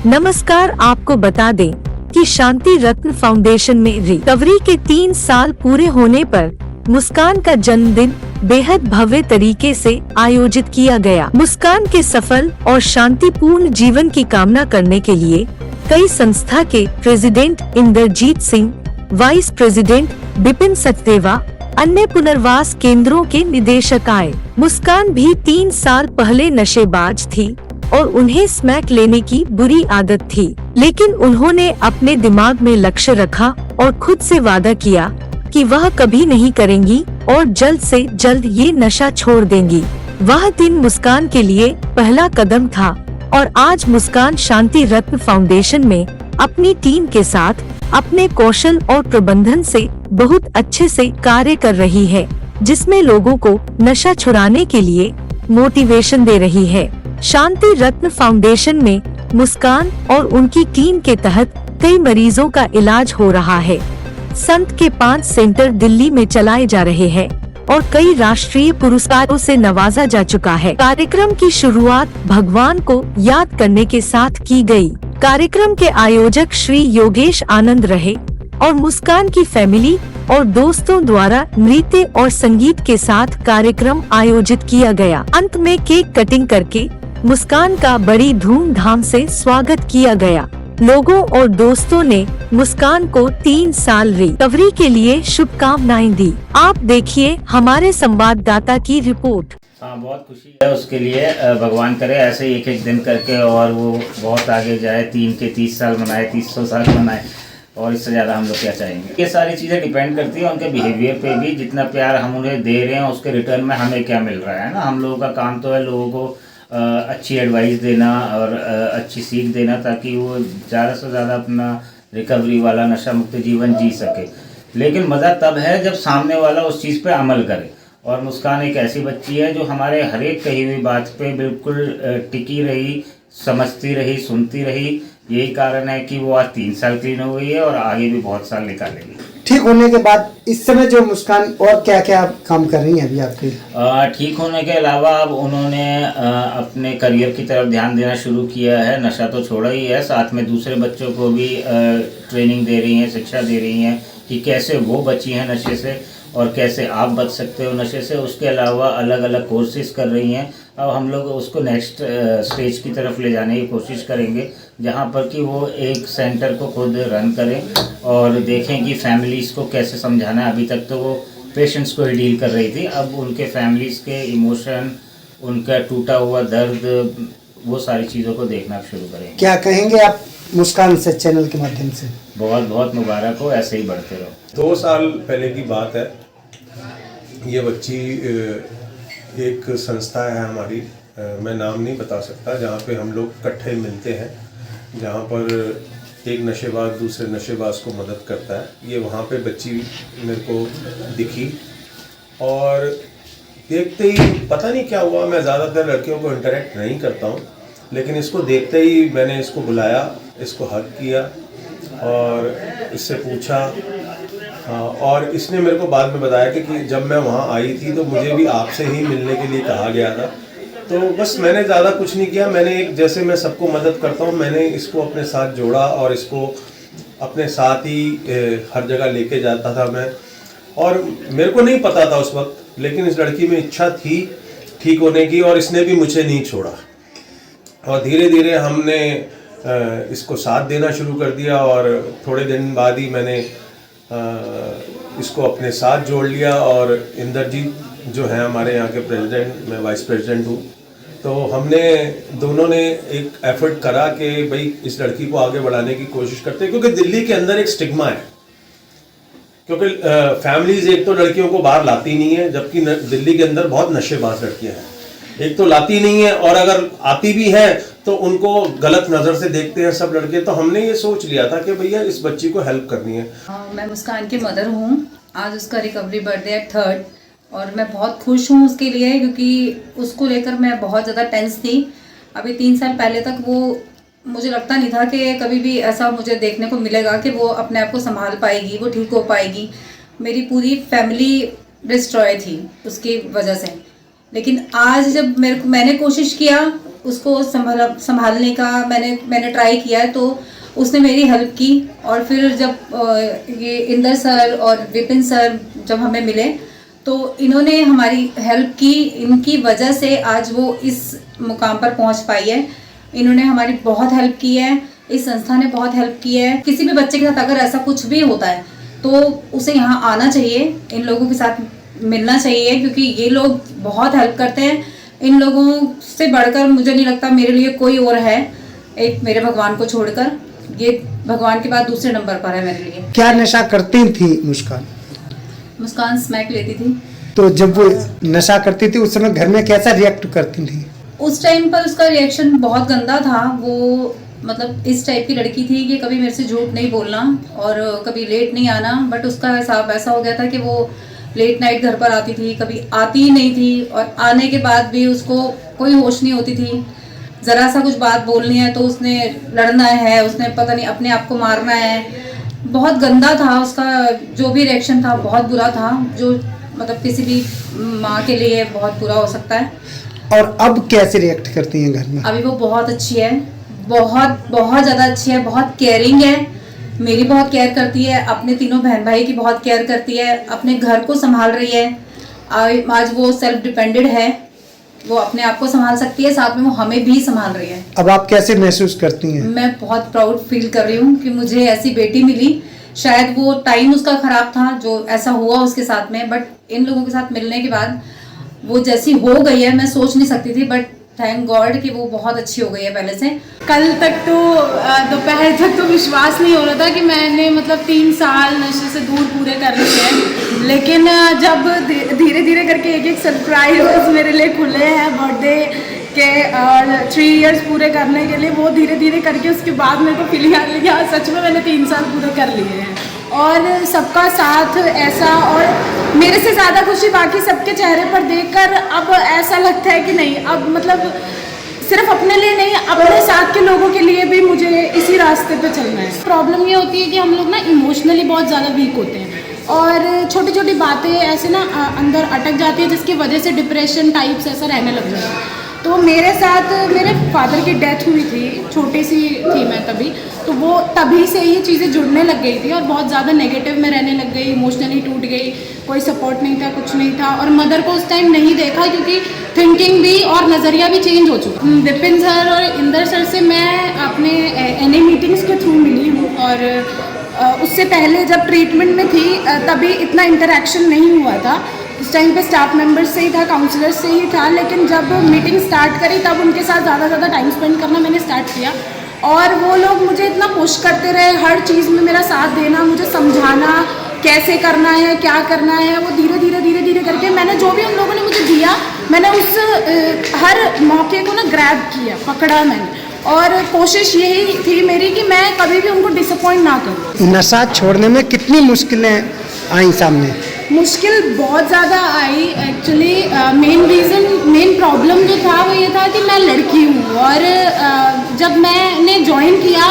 नमस्कार, आपको बता दें कि शांति रत्न फाउंडेशन में रिकवरी के 3 साल पूरे होने पर मुस्कान का जन्मदिन बेहद भव्य तरीके से आयोजित किया गया। मुस्कान के सफल और शांतिपूर्ण जीवन की कामना करने के लिए कई संस्था के president Inderjit Singh, vice president Bipin Sachdeva, अन्य पुनर्वास केंद्रों के निदेशक आए। मुस्कान भी 3 साल पहले नशेबाज थी और उन्हें स्मैक लेने की बुरी आदत थी, लेकिन उन्होंने अपने दिमाग में लक्ष्य रखा और खुद से वादा किया कि वह कभी नहीं करेंगी और जल्द से जल्द ये नशा छोड़ देंगी। वह दिन मुस्कान के लिए पहला कदम था और आज मुस्कान शांति रत्न फाउंडेशन में अपनी टीम के साथ अपने कौशल और प्रबंधन से बहुत अच्छे से कार्य कर रही है, जिसमें लोगों को नशा छुड़ाने के लिए मोटिवेशन दे रही है। शांति रत्न फाउंडेशन में मुस्कान और उनकी टीम के तहत कई मरीजों का इलाज हो रहा है। संत के 5 सेंटर दिल्ली में चलाए जा रहे हैं और कई राष्ट्रीय पुरस्कारों से नवाजा जा चुका है। कार्यक्रम की शुरुआत भगवान को याद करने के साथ की गई। कार्यक्रम के आयोजक श्री योगेश आनंद रहे और मुस्कान की फैमिली और दोस्तों द्वारा नृत्य और संगीत के साथ कार्यक्रम आयोजित किया गया। अंत में केक कटिंग करके मुस्कान का बड़ी धूमधाम से स्वागत किया गया। लोगों और दोस्तों ने मुस्कान को 3 साल रिकवरी के लिए शुभकामनाएं दी। आप देखिए हमारे संवाददाता की रिपोर्ट। हाँ, बहुत खुशी है उसके लिए। भगवान करे ऐसे ही एक दिन करके और वो बहुत आगे जाए, 3 के 30 साल मनाए, 300 साल मनाए, और इससे ज़्यादा हम लोग क्या चाहेंगे। ये सारी चीज़ें डिपेंड करती है उनके बिहेवियर पे भी। जितना प्यार हम उन्हें दे रहे हैं उसके रिटर्न में हमें क्या मिल रहा है ना। हम लोगों का काम तो है लोगों को अच्छी एडवाइस देना और अच्छी सीख देना, ताकि वो ज़्यादा से ज़्यादा अपना रिकवरी वाला नशा मुक्त जीवन जी सके। लेकिन मज़ा तब है जब सामने वाला उस चीज़ पे अमल करे। और मुस्कान एक ऐसी बच्ची है जो हमारे हर एक कही हुई बात पे बिल्कुल टिकी रही, समझती रही, सुनती रही। यही कारण है कि वो आज 3 साल क्लीन हो गई है और आगे भी बहुत साल निकालेगी। ठीक होने के बाद इस समय जो मुस्कान और क्या क्या काम कर रही है अभी आपके? ठीक होने के अलावा अब उन्होंने अपने करियर की तरफ ध्यान देना शुरू किया है। नशा तो छोड़ा ही है, साथ में दूसरे बच्चों को भी ट्रेनिंग दे रही हैं, शिक्षा दे रही हैं कि कैसे वो बची हैं नशे से और कैसे आप बच सकते हो नशे से। उसके अलावा अलग अलग कोर्सेज कर रही हैं। अब हम लोग उसको नेक्स्ट स्टेज की तरफ ले जाने की कोशिश करेंगे, जहाँ पर कि वो एक सेंटर को खुद रन करें और देखें कि फैमिलीज़ को कैसे समझाना है। अभी तक तो वो पेशेंट्स को ही डील कर रही थी, अब उनके फैमिलीज़ के इमोशन, उनका टूटा हुआ दर्द, वो सारी चीज़ों को देखना शुरू करेंगे। क्या कहेंगे आप मुस्कान से चैनल के माध्यम से? बहुत बहुत मुबारक हो, ऐसे ही बढ़ते रहो। 2 साल पहले की बात है। ये बच्ची एक संस्था है हमारी, मैं नाम नहीं बता सकता, जहाँ पे हम लोग इकट्ठे मिलते हैं, जहाँ पर एक नशेबाज दूसरे नशेबाज को मदद करता है। ये वहाँ पे बच्ची मेरे को दिखी और देखते ही पता नहीं क्या हुआ, मैं ज़्यादातर लड़कियों को इंटरेक्ट नहीं करता हूँ, लेकिन इसको देखते ही मैंने इसको बुलाया, इसको हग किया और इससे पूछा। और इसने मेरे को बाद में बताया कि जब मैं वहाँ आई थी तो मुझे भी आपसे ही मिलने के लिए कहा गया था। तो बस मैंने ज़्यादा कुछ नहीं किया, मैंने एक जैसे मैं सबको मदद करता हूँ, मैंने इसको अपने साथ जोड़ा और इसको अपने साथ ही हर जगह लेके जाता था मैं। और मेरे को नहीं पता था उस वक्त, लेकिन इस लड़की में इच्छा थी ठीक होने की और इसने भी मुझे नहीं छोड़ा। और धीरे धीरे हमने इसको साथ देना शुरू कर दिया और थोड़े दिन बाद ही मैंने इसको अपने साथ जोड़ लिया। और इंद्रजीत जो है हमारे यहाँ के प्रेसिडेंट, मैं वाइस प्रेसिडेंट हूँ, तो हमने दोनों ने एक एफर्ट करा कि भाई इस लड़की को आगे बढ़ाने की कोशिश करते हैं, क्योंकि दिल्ली के अंदर एक स्टिग्मा है, क्योंकि फैमिलीज एक तो लड़कियों को बाहर लाती नहीं है, जबकि दिल्ली के अंदर बहुत नशेबाज लड़कियां हैं। एक तो लाती नहीं है और अगर आती भी है तो उनको गलत नज़र से देखते हैं सब लड़के। तो हमने ये सोच लिया था कि भैया इस बच्ची को हेल्प करनी है। मैं मुस्कान की मदर हूँ। आज उसका रिकवरी बर्थडे है 3rd और मैं बहुत खुश हूँ उसके लिए, क्योंकि उसको लेकर मैं बहुत ज़्यादा टेंस थी। अभी 3 साल पहले तक वो मुझे लगता नहीं था कि कभी भी ऐसा मुझे देखने को मिलेगा कि वो अपने आप को संभाल पाएगी, वो ठीक हो पाएगी। मेरी पूरी फैमिली डिस्ट्रॉय थी उसकी वजह से। लेकिन आज जब मैंने कोशिश किया उसको संभालने का मैंने ट्राई किया, तो उसने मेरी हेल्प की। और फिर जब ये इंदर सर और विपिन सर जब हमें मिले तो इन्होंने हमारी हेल्प की। इनकी वजह से आज वो इस मुकाम पर पहुंच पाई है। इन्होंने हमारी बहुत हेल्प की है, इस संस्था ने बहुत हेल्प की है। किसी भी बच्चे के साथ अगर ऐसा कुछ भी होता है तो उसे यहाँ आना चाहिए, इन लोगों के साथ मिलना चाहिए, क्योंकि ये लोग बहुत हेल्प करते हैं। इन लोगों से बढ़कर मुझे नहीं लगता मेरे लिए कोई और है, एक मेरे भगवान को छोड़कर। ये भगवान के बाद दूसरे नंबर पर है मेरे लिए। क्या नशा करती थी मुस्कान? मुस्कान स्मैक लेती थी। तो जब वो नशा करती थी उस समय घर में कैसा रिएक्ट करती थी? उस टाइम पर उसका रिएक्शन बहुत गंदा था। वो मतलब इस टाइप की लड़की थी कि कभी मेरे से झूठ नहीं बोलना और कभी लेट नहीं आना। बट उसका हिसाब ऐसा हो गया था कि वो लेट नाइट घर पर आती थी, कभी आती ही नहीं थी, और आने के बाद भी उसको कोई होश नहीं होती थी। ज़रा सा कुछ बात बोलनी है तो उसने लड़ना है, उसने पता नहीं अपने आप को मारना है। बहुत गंदा था उसका, जो भी रिएक्शन था बहुत बुरा था, जो मतलब किसी भी माँ के लिए बहुत बुरा हो सकता है। और अब कैसे रिएक्ट करती हैं घर में? अभी वो बहुत अच्छी है, बहुत बहुत ज़्यादा अच्छी है, बहुत केयरिंग है, मेरी बहुत केयर करती है, अपने तीनों बहन भाई की बहुत केयर करती है, अपने घर को संभाल रही है। आज वो सेल्फ डिपेंडेंट है, वो अपने आप को संभाल सकती है, साथ में वो हमें भी संभाल रही है। अब आप कैसे महसूस करती हैं? मैं बहुत प्राउड फील कर रही हूँ कि मुझे ऐसी बेटी मिली। शायद वो टाइम उसका खराब था जो ऐसा हुआ उसके साथ में, बट इन लोगों के साथ मिलने के बाद वो जैसी हो गई है मैं सोच नहीं सकती थी। बट थैंक गॉड कि वो बहुत अच्छी हो गई है पहले से। कल तक तो दोपहर तक तो विश्वास नहीं हो रहा था कि मैंने मतलब 3 साल नशे से दूर पूरे कर लिए हैं। लेकिन जब धीरे धीरे करके एक सरप्राइज मेरे लिए खुले हैं बर्थडे के और 3 इयर्स पूरे करने के लिए, वो धीरे धीरे करके उसके बाद मेरे को फीलिंग आ रही है सच में मैंने 3 साल पूरे कर लिए हैं। और सबका साथ ऐसा, और मेरे से ज़्यादा खुशी बाकी सबके चेहरे पर देखकर अब ऐसा लगता है कि नहीं, अब मतलब सिर्फ अपने लिए नहीं, अपने साथ के लोगों के लिए भी मुझे इसी रास्ते पे चलना है। प्रॉब्लम ये होती है कि हम लोग ना इमोशनली बहुत ज़्यादा वीक होते हैं और छोटी छोटी बातें ऐसे ना अंदर अटक जाती है, जिसकी वजह से डिप्रेशन टाइप्स ऐसा रहने लग जाता है। तो मेरे साथ मेरे फादर की डेथ हुई थी, छोटी सी थी मैं तभी, तो वो तभी से ही चीज़ें जुड़ने लग गई थी और बहुत ज़्यादा नेगेटिव में रहने लग गई, इमोशनली टूट गई, कोई सपोर्ट नहीं था, कुछ नहीं था। और मदर को उस टाइम नहीं देखा क्योंकि थिंकिंग भी और नज़रिया भी चेंज हो चुका। विपिन सर और इंदर सर से मैं अपने NA मीटिंग्स के थ्रू मिली हूँ और उससे पहले जब ट्रीटमेंट में थी तभी इतना इंटरेक्शन नहीं हुआ था। इस टाइम पे स्टाफ मेंबर्स से ही था, काउंसलर से ही था, लेकिन जब मीटिंग स्टार्ट करी तब उनके साथ ज़्यादा टाइम स्पेंड करना मैंने स्टार्ट किया और वो लोग मुझे इतना पुश करते रहे, हर चीज़ में मेरा साथ देना, मुझे समझाना कैसे करना है, क्या करना है। वो धीरे धीरे करके मैंने जो भी उन लोगों ने मुझे दिया, मैंने उस हर मौके को ना ग्रैब किया, पकड़ा मैंने, और कोशिश यही थी मेरी कि मैं कभी भी उनको डिसअपॉइंट ना करूं। नशा छोड़ने में कितनी मुश्किलें आई सामने? मुश्किल बहुत ज़्यादा आई एक्चुअली। मेन प्रॉब्लम जो था वो ये था कि मैं लड़की हूँ और जब मैंने ज्वाइन किया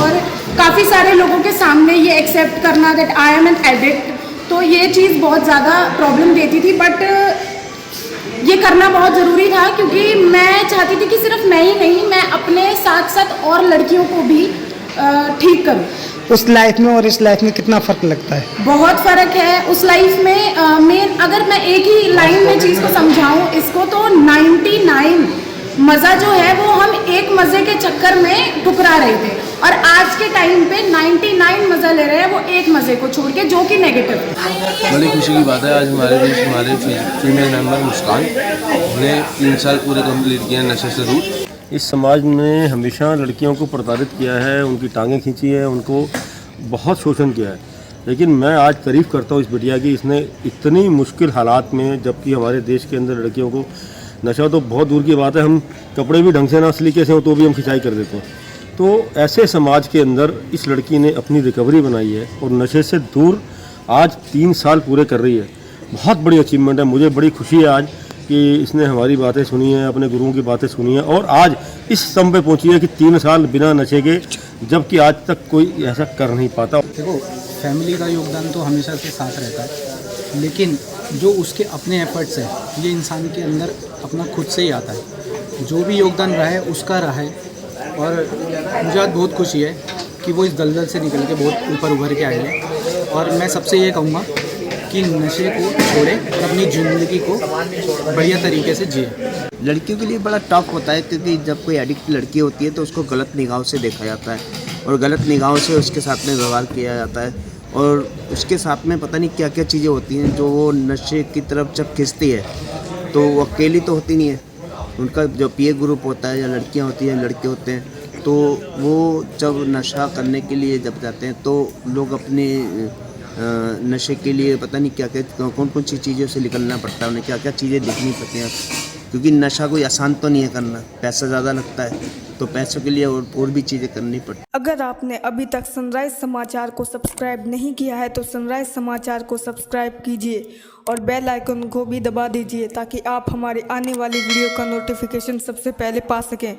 और काफ़ी सारे लोगों के सामने ये एक्सेप्ट करना that I am an addict, तो ये चीज़ बहुत ज़्यादा प्रॉब्लम देती थी। बट ये करना बहुत ज़रूरी था क्योंकि मैं चाहती थी कि सिर्फ मैं ही नहीं, मैं अपने साथ साथ और लड़कियों को भी ठीक करूँ। उस लाइफ में और इस लाइफ में कितना फ़र्क लगता है? बहुत फ़र्क है। उस लाइफ में मेन अगर मैं एक ही लाइन में चीज़ को समझाऊँ इसको, तो 99 मज़ा जो है वो हम एक मज़े के चक्कर में ठुकरा रहे थे और आज के टाइम पे 99 मज़ा ले रहे हैं वो एक मज़े को छोड़ के, जो कि नेगेटिव है। बड़ी खुशी की बात है आज हमारे फीमेल मेंबर मुस्कान ने 3 साल पूरे कंप्लीट किए नशे से दूर। इस समाज ने हमेशा लड़कियों को प्रताड़ित किया है, उनकी टांगें खींची है, उनको बहुत शोषण किया है, लेकिन मैं आज तारीफ़ करता हूँ इस बिटिया की। इसने इतनी मुश्किल हालात में, जबकि हमारे देश के अंदर लड़कियों को नशा तो बहुत दूर की बात है, हम कपड़े भी ढंग से ना सलीके से हो तो भी हम खिंचाई कर देते हैं, तो ऐसे समाज के अंदर इस लड़की ने अपनी रिकवरी बनाई है और नशे से दूर आज 3 साल पूरे कर रही है। बहुत बड़ी अचीवमेंट है। मुझे बड़ी खुशी है आज कि इसने हमारी बातें सुनी हैं, अपने गुरुओं की बातें सुनी हैं और आज इस स्तंभ पे पहुंची है कि 3 साल बिना नशे के, जबकि आज तक कोई ऐसा कर नहीं पाता। देखो, फैमिली का योगदान तो हमेशा से साथ रहता है, लेकिन जो उसके अपने एफर्ट्स है ये इंसान के अंदर अपना खुद से ही आता है। जो भी योगदान रहा है उसका रहा है, और मुझे आज बहुत खुशी है कि वो इस दलदल से निकल के बहुत ऊपर उभर के आई है। और मैं सबसे ये कहूँगा कि नशे को छोड़ें और अपनी ज़िंदगी को बढ़िया तरीके से जिए। लड़कियों के लिए बड़ा टफ होता है, क्योंकि जब कोई एडिक्ट लड़की होती है तो उसको गलत निगाहों से देखा जाता है और गलत निगाहों से उसके साथ में व्यवहार किया जाता है, और उसके साथ में पता नहीं क्या क्या चीज़ें होती हैं जो वो नशे की तरफ जब खिंचती है तो वो अकेली तो होती नहीं है, उनका जो पीए ग्रुप होता है या लड़कियां होती हैं लड़के होते हैं, तो वो जब नशा करने के लिए जब जाते हैं तो लोग अपने नशे के लिए पता नहीं क्या क्या कौन कौन सी चीज़ों से निकलना पड़ता है, उन्हें क्या क्या चीज़ें देखनी पड़ती हैं, क्योंकि नशा कोई आसान तो नहीं है करना, पैसा ज़्यादा लगता है, तो पैसों के लिए और भी चीज़ें करनी पड़ती। अगर आपने अभी तक सनराइज समाचार को सब्सक्राइब नहीं किया है तो सनराइज समाचार को सब्सक्राइब कीजिए और बेल आइकन को भी दबा दीजिए, ताकि आप हमारे आने वाली वीडियो का नोटिफिकेशन सबसे पहले पा सकें।